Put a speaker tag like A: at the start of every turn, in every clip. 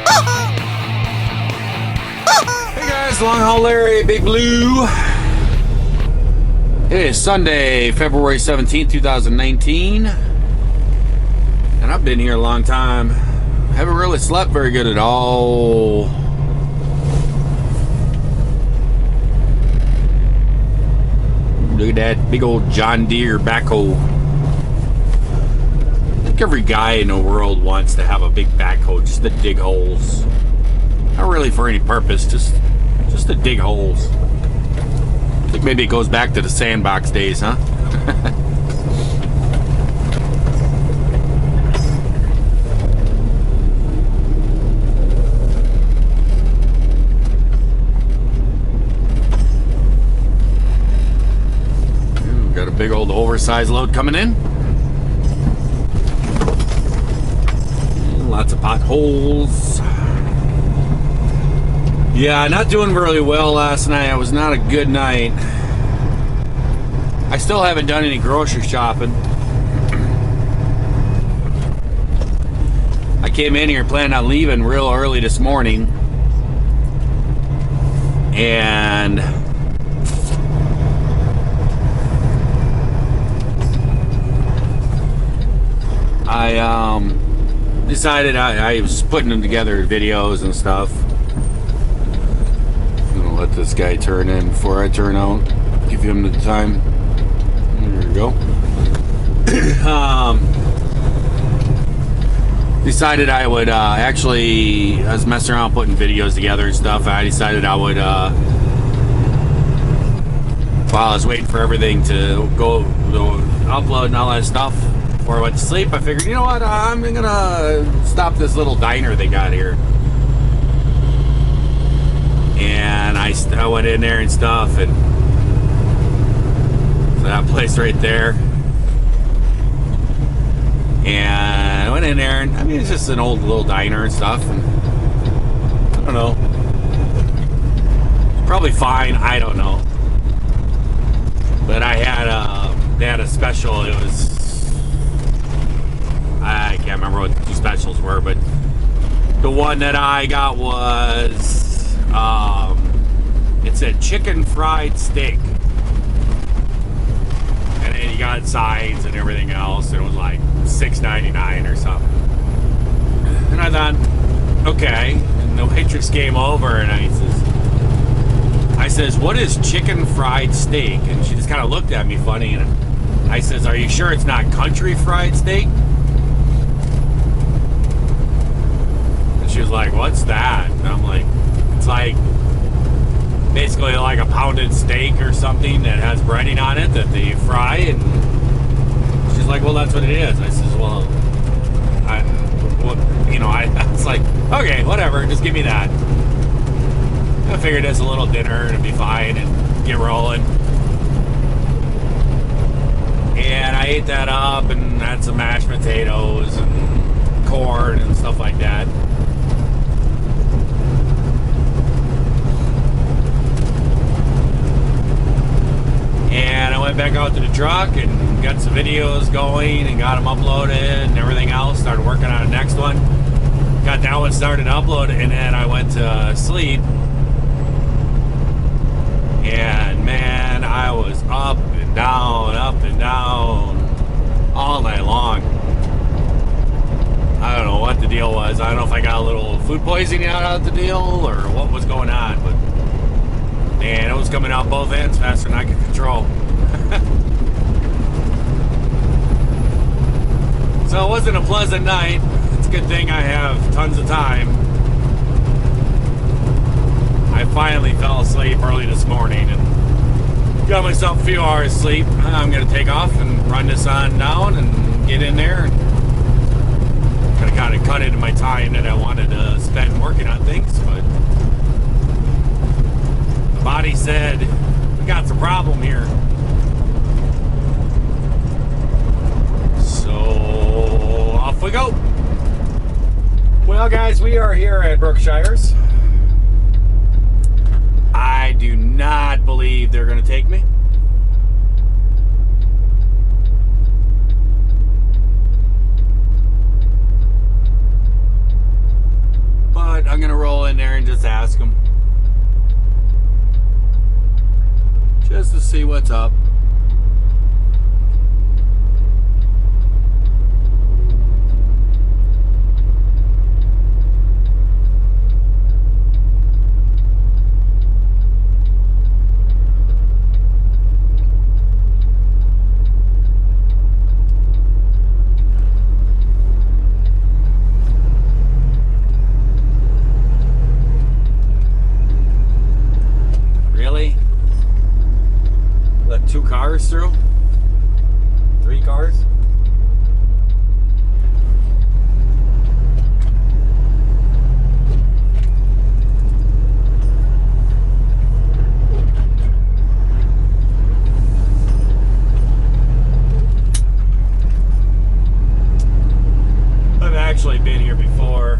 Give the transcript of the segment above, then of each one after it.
A: Hey guys, Long Haul Larry, Big Blue. It is Sunday, February 17th, 2019. And I've been here a long time. Haven't really slept very good at all. Look at that big old John Deere backhoe. I think every guy in the world wants to have a big backhoe just to dig holes. Not really for any purpose, just to dig holes. I think maybe it goes back to the sandbox days, huh? Ooh, got a big old oversized load coming in. Lots of potholes. Yeah, not doing really well last night. It was not a good night. I still haven't done any grocery shopping. I came in here planning on leaving real early this morning. And I decided I was putting them together, videos and stuff. Let this guy turn in before I turn out. Give him the time. There we go. Decided I would actually, I was messing around putting videos together and stuff. I decided I would, while I was waiting for everything to go upload and all that stuff before I went to sleep, I figured, you know what, I'm gonna stop this little diner they got here. And I went in there and stuff, and so that place right there. And I went in there, and I mean, it's just an old little diner and stuff. And I don't know, probably fine. I don't know, but they had a special. It was, I can't remember what the two specials were, but the one that I got was. It's a chicken fried steak, and then you got sides and everything else, and it was like $6.99 or something. And I thought, okay. And the waitress came over, and I says, what is chicken fried steak? And she just kind of looked at me funny, and I says, are you sure it's not country fried steak? And she was like, what's that? And I'm like, it's like basically like a pounded steak or something that has breading on it that they fry. And she's like, well, that's what it is. I says, well, it's like, okay, whatever, just give me that. I figured it's a little dinner and it'd be fine and get rolling. And I ate that up and had some mashed potatoes and corn and stuff like that. And I went back out to the truck and got some videos going and got them uploaded and everything else. Started working on the next one. Got that one started to upload, and then I went to sleep. And man, I was up and down all night long. I don't know what the deal was. I don't know if I got a little food poisoning out of the deal or what was going on, but man, it was coming out both ends faster than I could control. So it wasn't a pleasant night. It's a good thing I have tons of time. I finally fell asleep early this morning and got myself a few hours sleep. I'm going to take off and run this on down and get in there. Going to kind of cut into my time that I wanted to spend working on things, but the body said, we got some problem here. So off we go. Well, guys, we are here at Berkshires. I do not believe they're going to take me. But I'm gonna roll in there and just ask him. Just to see what's up. Really? Let 2 cars through? 3 cars? I've actually been here before.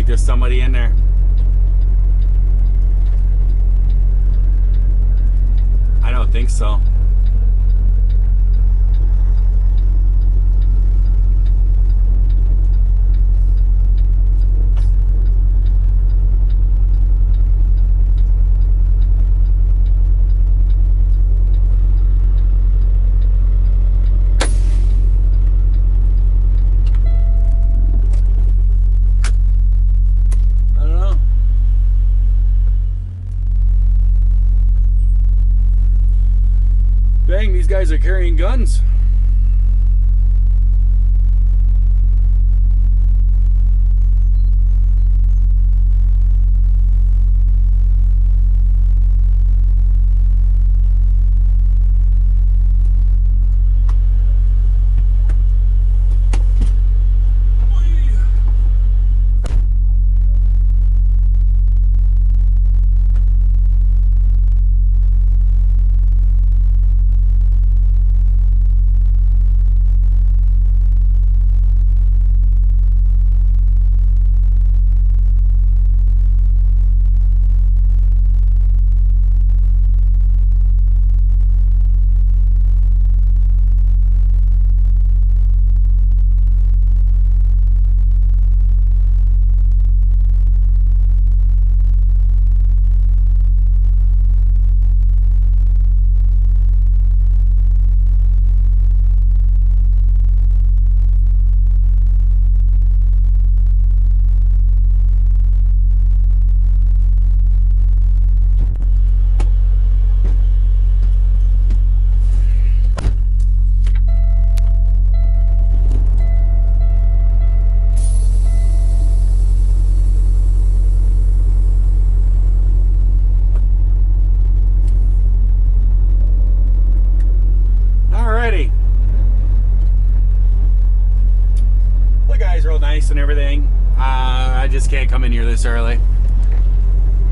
A: There's somebody in there. I don't think so. Dang, these guys are carrying guns. Nice and everything. I just can't come in here this early.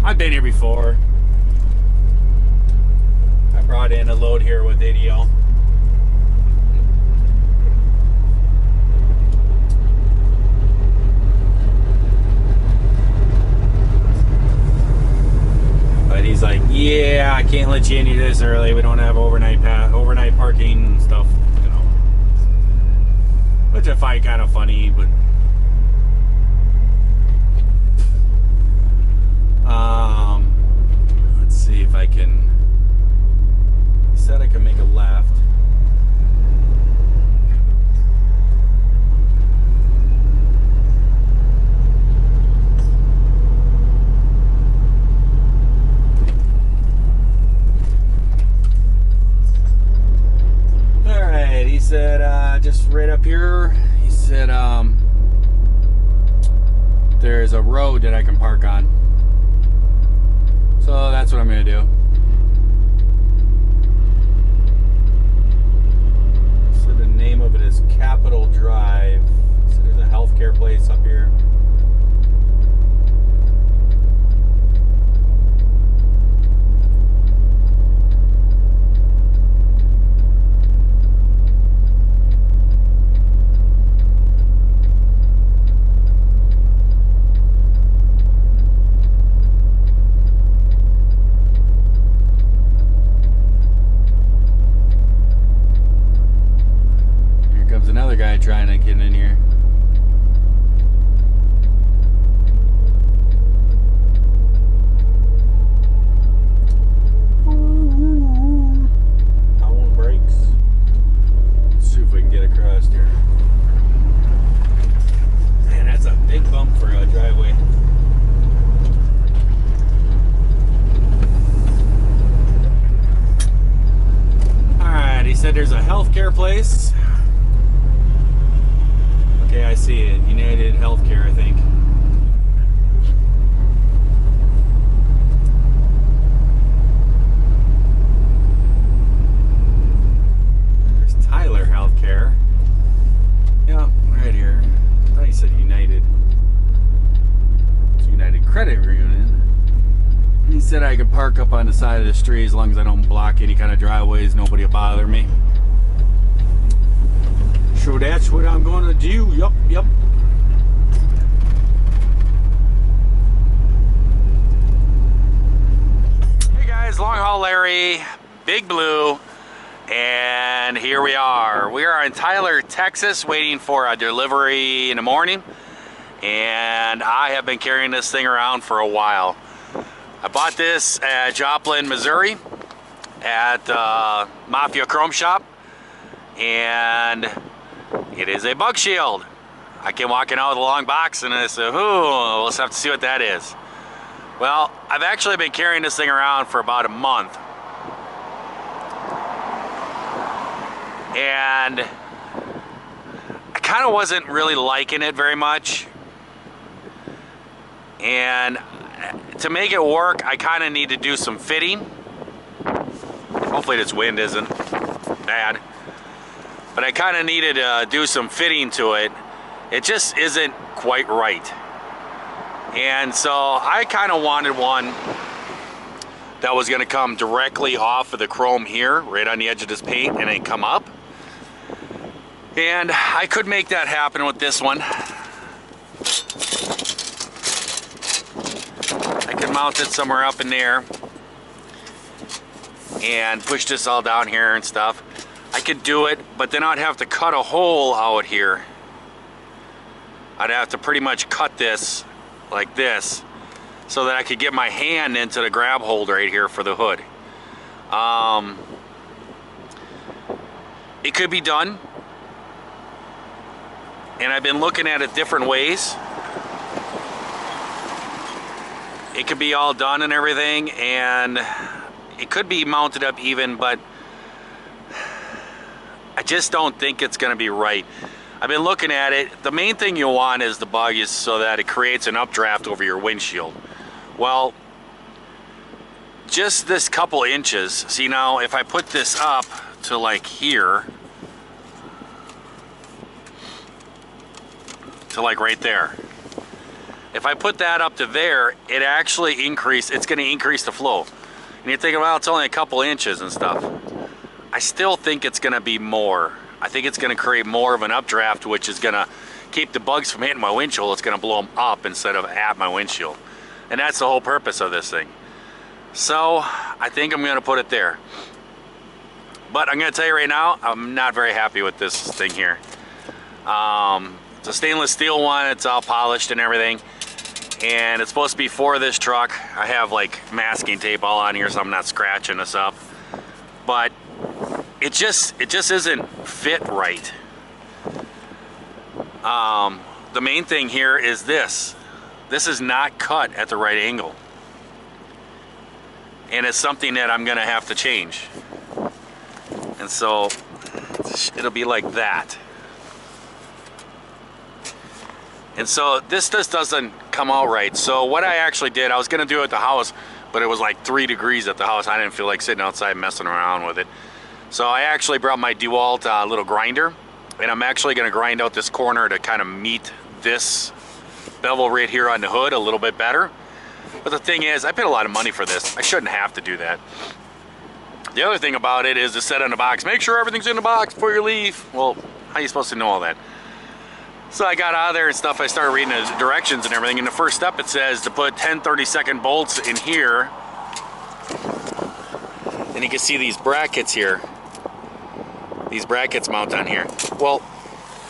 A: I've been here before. I brought in a load here with ADL. But he's like, yeah, I can't let you in here this early. We don't have overnight parking and stuff, you know. Which I find kind of funny, but just right up here, he said there's a road that I can park on. So that's what I'm gonna do. So the name of it is Capitol Drive. So there's a healthcare place up here. Another guy trying to get in here. I want brakes. Let's see if we can get across here. Man, that's a big bump for a driveway. Alright, he said there's a healthcare place. Okay, I see it. United Healthcare, I think. There's Tyler Healthcare. Yeah, right here. I thought he said United. It's United Credit Union. He said I could park up on the side of the street as long as I don't block any kind of driveways. Nobody will bother me. So that's what I'm gonna do. Yup. Hey guys, Long Haul Larry, Big Blue, and here we are. We are in Tyler, Texas, waiting for a delivery in the morning, and I have been carrying this thing around for a while. I bought this at Joplin, Missouri, at Mafia Chrome Shop, and it is a bug shield. I came walking out with a long box and I said, ooh, let's have to see what that is. Well, I've actually been carrying this thing around for about a month. And I kind of wasn't really liking it very much. And to make it work, I kind of need to do some fitting. Hopefully this wind isn't bad. But I kind of needed to do some fitting to it. It just isn't quite right. And so I kind of wanted one that was going to come directly off of the chrome here, right on the edge of this paint, and then come up. And I could make that happen with this one. I could mount it somewhere up in there and push this all down here and stuff. I could do it, but then I'd have to cut a hole out here. I'd have to pretty much cut this like this so that I could get my hand into the grab hold right here for the hood. It could be done, and I've been looking at it different ways. It could be all done and everything, and it could be mounted up even, but I just don't think it's going to be right. I've been looking at it. The main thing you want is the bug is so that it creates an updraft over your windshield. Well, just this couple inches. See, now if I put this up to like here, to like right there. If I put that up to there, it actually it's going to increase the flow. And you're thinking, well, it's only a couple inches and stuff. I still think it's going to be more. I think it's going to create more of an updraft, which is going to keep the bugs from hitting my windshield. It's going to blow them up instead of at my windshield. And that's the whole purpose of this thing. So I think I'm going to put it there. But I'm going to tell you right now, I'm not very happy with this thing here. It's a stainless steel one. It's all polished and everything. And it's supposed to be for this truck. I have like masking tape all on here so I'm not scratching this up. But it just isn't fit right. The main thing here is this. This is not cut at the right angle. And it's something that I'm gonna have to change. And so it'll be like that. And so this just doesn't come out right. So what I actually did, I was gonna do it at the house, but it was like 3 degrees at the house. I didn't feel like sitting outside messing around with it. So I actually brought my DeWalt little grinder, and I'm actually gonna grind out this corner to kind of meet this bevel right here on the hood a little bit better. But the thing is, I paid a lot of money for this. I shouldn't have to do that. The other thing about it is to set on the box, make sure everything's in the box before you leave. Well, how are you supposed to know all that? So I got out of there and stuff, I started reading the directions and everything, and the first step it says to put 10 30-second bolts in here. And you can see these brackets here. These brackets mount on here. Well,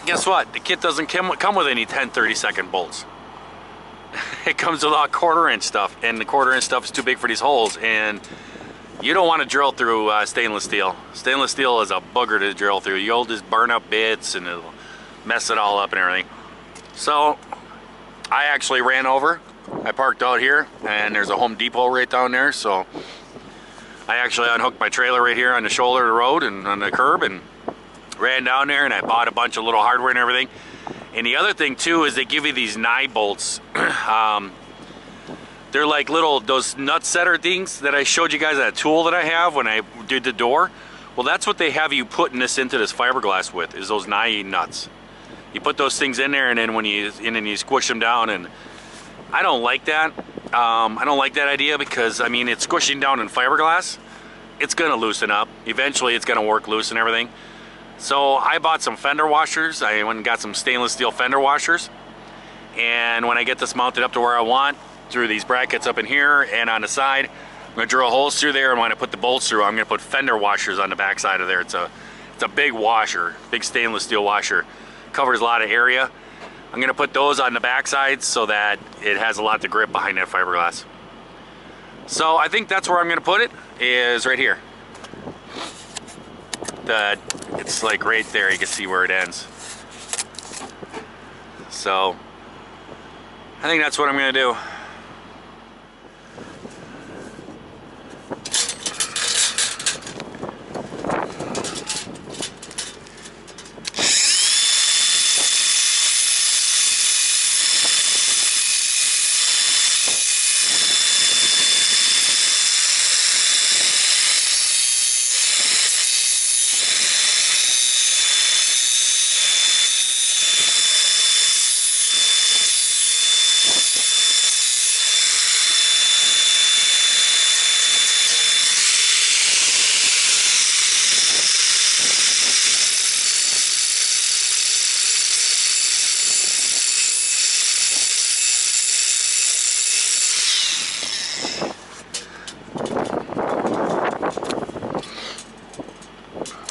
A: guess what? The kit doesn't come with any 10 30-second bolts. It comes with all 1/4 inch stuff, and the 1/4 inch stuff is too big for these holes, and you don't want to drill through stainless steel. Stainless steel is a booger to drill through. You'll just burn up bits and it'll mess it all up and everything. So I actually ran over. I parked out here, and there's a Home Depot right down there, so I actually unhooked my trailer right here on the shoulder of the road and on the curb and ran down there, and I bought a bunch of little hardware and everything. And the other thing too is they give you these nye bolts. They're like little, those nut setter things that I showed you guys, that tool that I have when I did the door. Well, that's what they have you putting this into this fiberglass with, is those nye nuts. You put those things in there, and then when you squish them down, and I don't like that. I don't like that idea because, I mean, it's squishing down in fiberglass. It's gonna loosen up. Eventually it's gonna work loose and everything. So I bought some fender washers. I went and got some stainless steel fender washers. And when I get this mounted up to where I want, through these brackets up in here and on the side, I'm gonna drill holes through there, and when I put the bolts through, I'm gonna put fender washers on the back side of there. It's a big washer, big stainless steel washer. Covers a lot of area. I'm gonna put those on the back side so that it has a lot of grip behind that fiberglass. So I think that's where I'm gonna put it, is right here. It's like right there, you can see where it ends. So I think that's what I'm gonna do.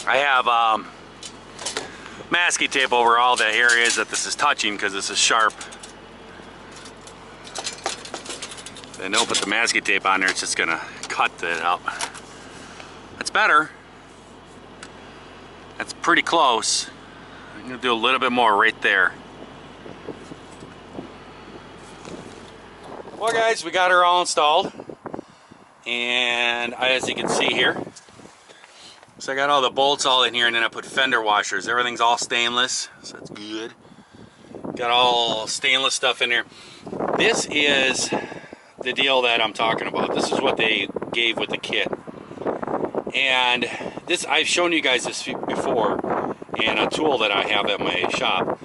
A: I have masking tape over all the areas that this is touching because this is sharp. And don't put the masking tape on there, it's just gonna cut it out. That's better. That's pretty close. I'm gonna do a little bit more right there. Well guys, we got her all installed. And as you can see here, so I got all the bolts all in here, and then I put fender washers. Everything's all stainless, so that's good. Got all stainless stuff in there. This is the deal that I'm talking about. This is what they gave with the kit. And this, I've shown you guys this before, and a tool that I have at my shop.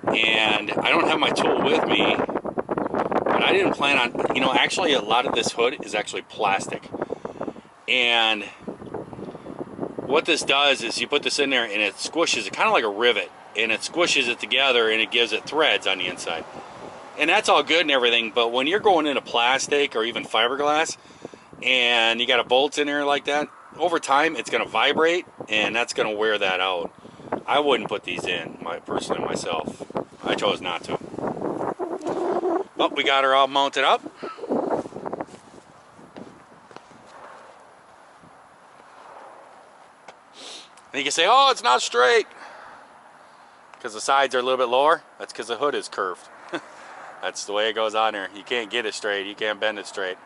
A: And I don't have my tool with me, but I didn't plan on, you know, actually a lot of this hood is actually plastic. And what this does is you put this in there and it squishes it, kind of like a rivet, and it squishes it together and it gives it threads on the inside. And that's all good and everything, but when you're going into plastic or even fiberglass and you got a bolt in there like that, over time it's going to vibrate, and that's going to wear that out. I wouldn't put these in, personally myself. I chose not to. But we got her all mounted up. And you can say, oh, it's not straight, because the sides are a little bit lower. That's because the hood is curved. That's the way it goes on there. You can't get it straight. You can't bend it straight.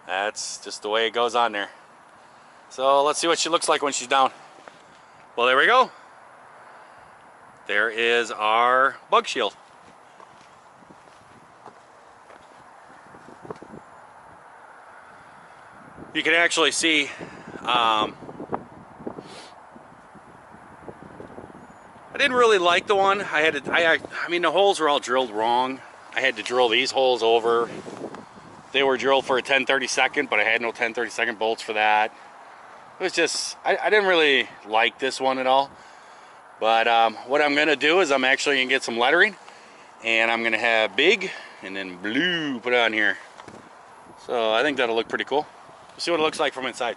A: That's just the way it goes on there. So let's see what she looks like when she's down. Well, there we go. There is our bug shield. you can actually see I didn't really like the one. I mean, the holes were all drilled wrong. I had to drill these holes over. They were drilled for a 10/32, but I had no 10/32 bolts for that. It was just, I didn't really like this one at all. But what I'm gonna do is I'm actually gonna get some lettering, and I'm gonna have big and then blue put on here. So I think that'll look pretty cool. We'll see what it looks like from inside.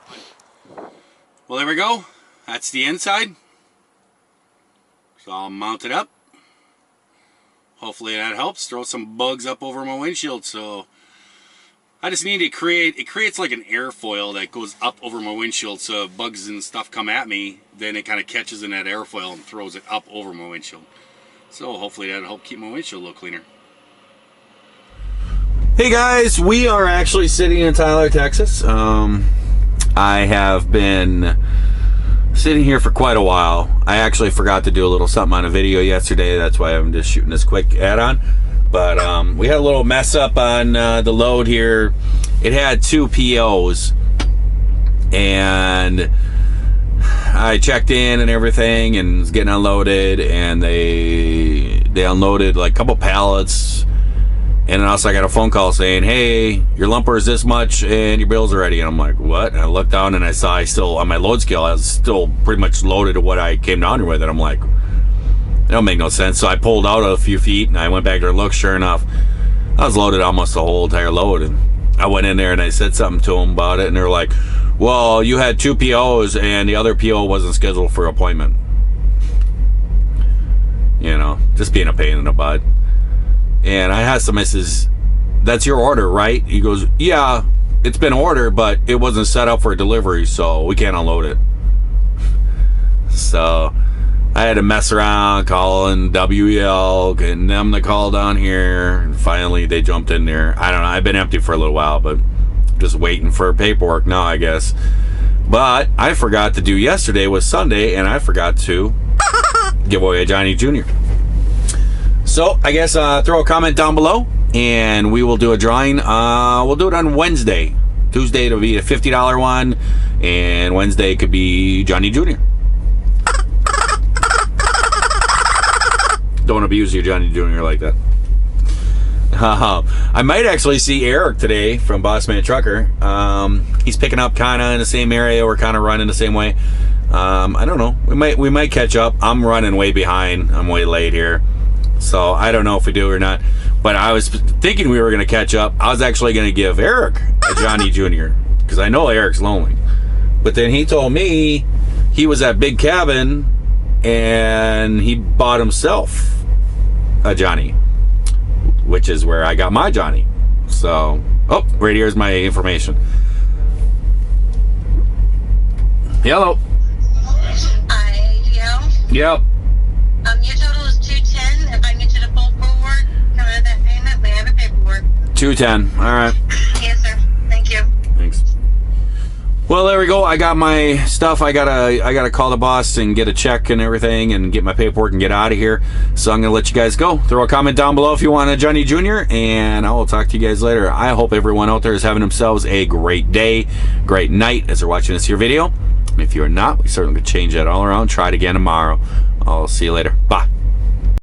A: Well, there we go. That's the inside. So I'll mount it up. Hopefully that helps. Throw some bugs up over my windshield. So I just need to it creates like an airfoil that goes up over my windshield, so if bugs and stuff come at me, then it kind of catches in that airfoil and throws it up over my windshield. So hopefully that'll help keep my windshield a little cleaner. Hey guys, we are actually sitting in Tyler, Texas. I have been sitting here for quite a while. I actually forgot to do a little something on a video yesterday. That's why I'm just shooting this quick add-on. But we had a little mess up on the load here. It had 2 POs, and I checked in and everything and was getting unloaded, and they unloaded like a couple pallets, and then also I got a phone call saying, hey, your lumper is this much and your bill's are ready. And I'm like, what? And I looked down and I saw I still, on my load scale, I was still pretty much loaded to what I came down here with, and I'm like, it don't make no sense. So I pulled out a few feet and I went back there and looked. Sure enough, I was loaded almost the whole entire load. And I went in there and I said something to them about it, and they're like, well, you had 2 POs and the other PO wasn't scheduled for appointment. You know, just being a pain in the butt. And I asked him, I says, that's your order, right? He goes, yeah, it's been ordered, but it wasn't set up for delivery, so we can't unload it. So I had to mess around calling WEL, getting them to call down here, and finally they jumped in there. I don't know, I've been empty for a little while, but just waiting for paperwork now, I guess. But I forgot to do yesterday was Sunday, and I forgot to give away a Johnny Jr. So I guess throw a comment down below, and we will do a drawing. We'll do it on Wednesday. Tuesday it'll be a $50 one, and Wednesday could be Johnny Jr. Don't abuse your Johnny Jr. like that. I might actually see Eric today from Bossman Trucker. He's picking up kind of in the same area. We're kind of running the same way. I don't know. We might catch up. I'm running way behind. I'm way late here. So I don't know if we do or not. But I was thinking we were going to catch up. I was actually going to give Eric a Johnny Jr. because I know Eric's lonely. But then he told me he was at Big Cabin and he bought himself a Johnny, which is where I got my Johnny. So, oh, right here's my information. Hello. Yep.
B: Your total is 210. If I can get you to pull forward, come out of that payment, we have a paperwork.
A: 210. All right.
B: Yes, sir. Thank you.
A: Thanks. Well, there we go. I got my stuff. I gotta call the boss and get a check and everything and get my paperwork and get out of here. So I'm gonna let you guys go. Throw a comment down below if you want a Johnny Jr. and I will talk to you guys later. I hope everyone out there is having themselves a great day, great night as they're watching this here video. And if you're not, we certainly could change that all around. Try it again tomorrow. I'll see you later. Bye.